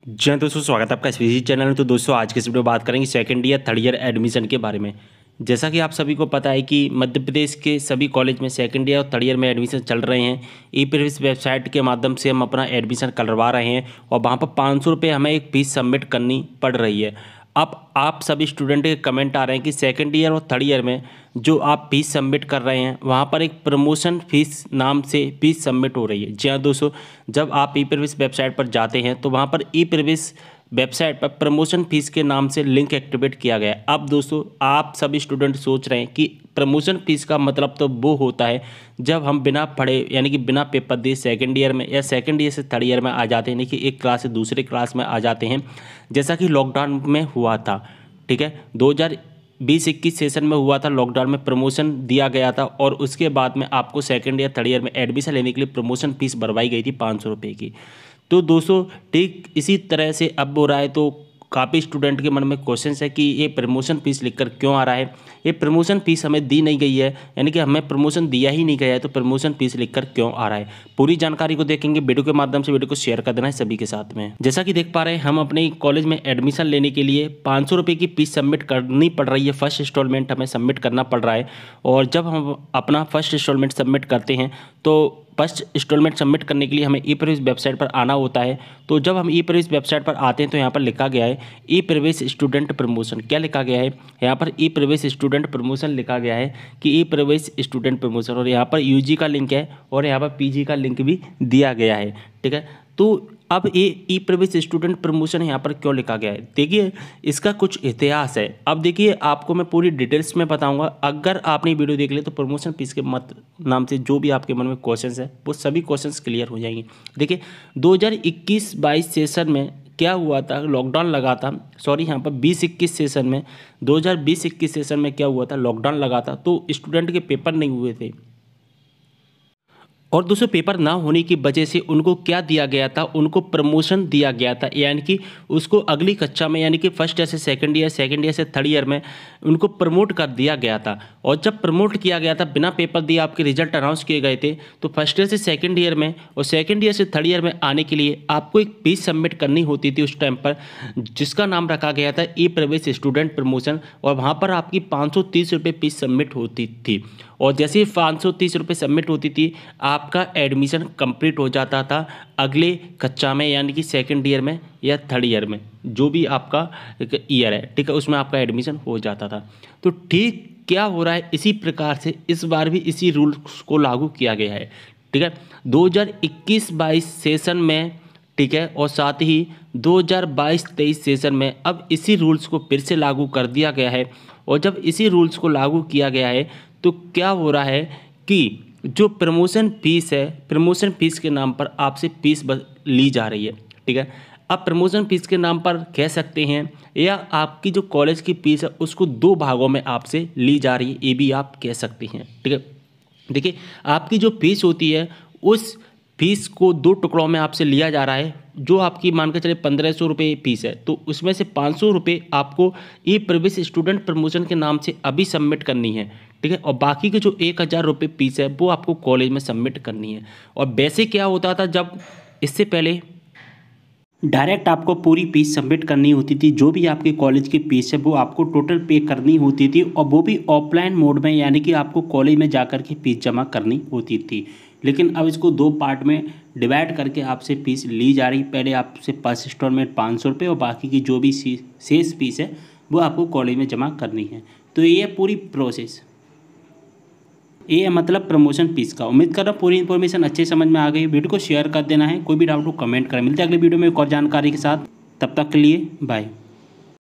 जी दोस्तों, स्वागत है आपका इस विजी चैनल में। तो दोस्तों, आज के इस वीडियो में बात करेंगे second year third year admission के बारे में। जैसा कि आप सभी को पता है कि मध्य प्रदेश के सभी कॉलेज में सेकंड ईयर और थर्ड ईयर में एडमिशन चल रहे हैं। ई प्रवेश वेबसाइट के माध्यम से हम अपना एडमिशन करवा रहे हैं और वहाँ पर 500 रुपये हमें एक फीस सबमिट करनी पड़ रही है। अब आप सभी स्टूडेंट के कमेंट आ रहे हैं कि सेकंड ईयर और थर्ड ईयर में जो आप फीस सबमिट कर रहे हैं वहाँ पर एक प्रमोशन फीस नाम से फीस सबमिट हो रही है। जी हाँ दोस्तों, जब आप ई प्रवेश वेबसाइट पर जाते हैं तो वहाँ पर ई प्रवेश वेबसाइट पर प्रमोशन फीस के नाम से लिंक एक्टिवेट किया गया है। अब दोस्तों, आप सभी स्टूडेंट सोच रहे हैं कि प्रमोशन फीस का मतलब तो वो होता है जब हम बिना पढ़े यानी कि बिना पेपर दिए सेकंड ईयर में या सेकंड ईयर से थर्ड ईयर में आ जाते हैं, यानी कि एक क्लास से दूसरे क्लास में आ जाते हैं, जैसा कि लॉकडाउन में हुआ था। ठीक है, 2020-21 सेशन में हुआ था, लॉकडाउन में प्रमोशन दिया गया था और उसके बाद में आपको सेकंड ईयर थर्ड ईयर में एडमिशन लेने के लिए प्रमोशन फीस भरवाई गई थी 500 रुपये की। तो दोस्तों, ठीक इसी तरह से अब हो रहा है। तो काफ़ी स्टूडेंट के मन में क्वेश्चन है कि ये प्रमोशन फीस लिखकर क्यों आ रहा है। ये प्रमोशन फीस हमें दी नहीं गई है, यानी कि हमें प्रमोशन दिया ही नहीं गया है, तो प्रमोशन फीस लिखकर क्यों आ रहा है। पूरी जानकारी को देखेंगे वीडियो के माध्यम से। वीडियो को शेयर कर देना है सभी के साथ में। जैसा कि देख पा रहे हैं, हम अपने कॉलेज में एडमिशन लेने के लिए 500 रुपये की फीस सबमिट करनी पड़ रही है। फर्स्ट इंस्टॉलमेंट हमें सबमिट करना पड़ रहा है और जब हम अपना फर्स्ट इंस्टॉलमेंट सबमिट करते हैं तो फर्स्ट इंस्टॉलमेंट सबमिट करने के लिए हमें ई प्रवेश वेबसाइट पर आना होता है। तो जब हम ई प्रवेश वेबसाइट पर आते हैं तो यहाँ पर लिखा गया है ई प्रवेश स्टूडेंट प्रमोशन। क्या लिखा गया है यहाँ पर? ई प्रवेश स्टूडेंट प्रमोशन लिखा गया है कि ई प्रवेश स्टूडेंट प्रमोशन, और यहाँ पर यूजी का लिंक है और यहाँ पर पीजी का लिंक भी दिया गया है। ठीक है, तो अब ये ई प्रवेश स्टूडेंट प्रमोशन यहाँ पर क्यों लिखा गया है, देखिए इसका कुछ इतिहास है। अब देखिए, आपको मैं पूरी डिटेल्स में बताऊंगा। अगर आपने वीडियो देख लिया तो प्रमोशन फीस के मत नाम से जो भी आपके मन में क्वेश्चंस है वो सभी क्वेश्चंस क्लियर हो जाएंगे। देखिए, 2021-22 सेशन में क्या हुआ था, लॉकडाउन लगा था। सॉरी, यहाँ पर 20-21 सेशन में 2020-21 सेशन में क्या हुआ था, लॉकडाउन लगा था, तो स्टूडेंट के पेपर नहीं हुए थे। और दोस्तों, पेपर ना होने की वजह से उनको क्या दिया गया था, उनको प्रमोशन दिया गया था, यानी कि उसको अगली कक्षा में यानी कि फर्स्ट ईयर से सेकंड ईयर, सेकंड ईयर से थर्ड ईयर में उनको प्रमोट कर दिया गया था। और जब प्रमोट किया गया था, बिना पेपर दिए आपके रिजल्ट अनाउंस किए गए थे, तो फर्स्ट ईयर से सेकंड ईयर में और सेकंड ईयर से थर्ड ईयर में आने के लिए आपको एक फीस सबमिट करनी होती थी उस टाइम पर, जिसका नाम रखा गया था ई प्रवेश स्टूडेंट प्रमोशन। और वहाँ पर आपकी 530 रुपये फीस सबमिट होती थी। और जैसे ही 530 रुपये सबमिट होती थी, आपका एडमिशन कंप्लीट हो जाता था अगले कक्षा में, यानी कि सेकंड ईयर में या थर्ड ईयर में, जो भी आपका ईयर है। ठीक है, उसमें आपका एडमिशन हो जाता था। तो ठीक क्या हो रहा है, इसी प्रकार से इस बार भी इसी रूल्स को लागू किया गया है। ठीक है, 2021-22 सेशन में, ठीक है, और साथ ही 2022-23 सेशन में अब इसी रूल्स को फिर से लागू कर दिया गया है। और जब इसी रूल्स को लागू किया गया है तो क्या हो रहा है कि जो प्रमोशन फीस है, प्रमोशन फीस के नाम पर आपसे फीस ली जा रही है। ठीक है, अब प्रमोशन फीस के नाम पर कह सकते हैं, या आपकी जो कॉलेज की फीस है उसको दो भागों में आपसे ली जा रही है, ये भी आप कह सकते हैं। ठीक है, देखिए आपकी जो फीस होती है उस फीस को दो टुकड़ों में आपसे लिया जा रहा है। जो आपकी मान के चले 1500 रुपये फीस है, तो उसमें से 500 रुपये आपको ई प्रवेश स्टूडेंट प्रमोशन के नाम से अभी सबमिट करनी है। ठीक है, और बाकी के जो 1000 रुपये फीस है वो आपको कॉलेज में सबमिट करनी है। और वैसे क्या होता था, जब इससे पहले डायरेक्ट आपको पूरी फीस सबमिट करनी होती थी, जो भी आपके कॉलेज की फीस है वो आपको टोटल पे करनी होती थी, और वो भी ऑफलाइन मोड में, यानी कि आपको कॉलेज में जाकर के फीस जमा करनी होती थी। लेकिन अब इसको दो पार्ट में डिवाइड करके आपसे फीस ली जा रही। पहले आपसे फर्स्ट इंस्टॉलमेंट 500 रुपये और बाकी की जो भी शेष फीस है वो आपको कॉलेज में जमा करनी है। तो ये पूरी प्रोसेस, ये मतलब प्रमोशन फीस का। उम्मीद कर रहा हूँ पूरी इन्फॉर्मेशन अच्छे समझ में आ गई। वीडियो को शेयर कर देना है, कोई भी डाउट हो कमेंट करें। मिलते हैं अगले वीडियो में एक और जानकारी के साथ, तब तक के लिए बाय।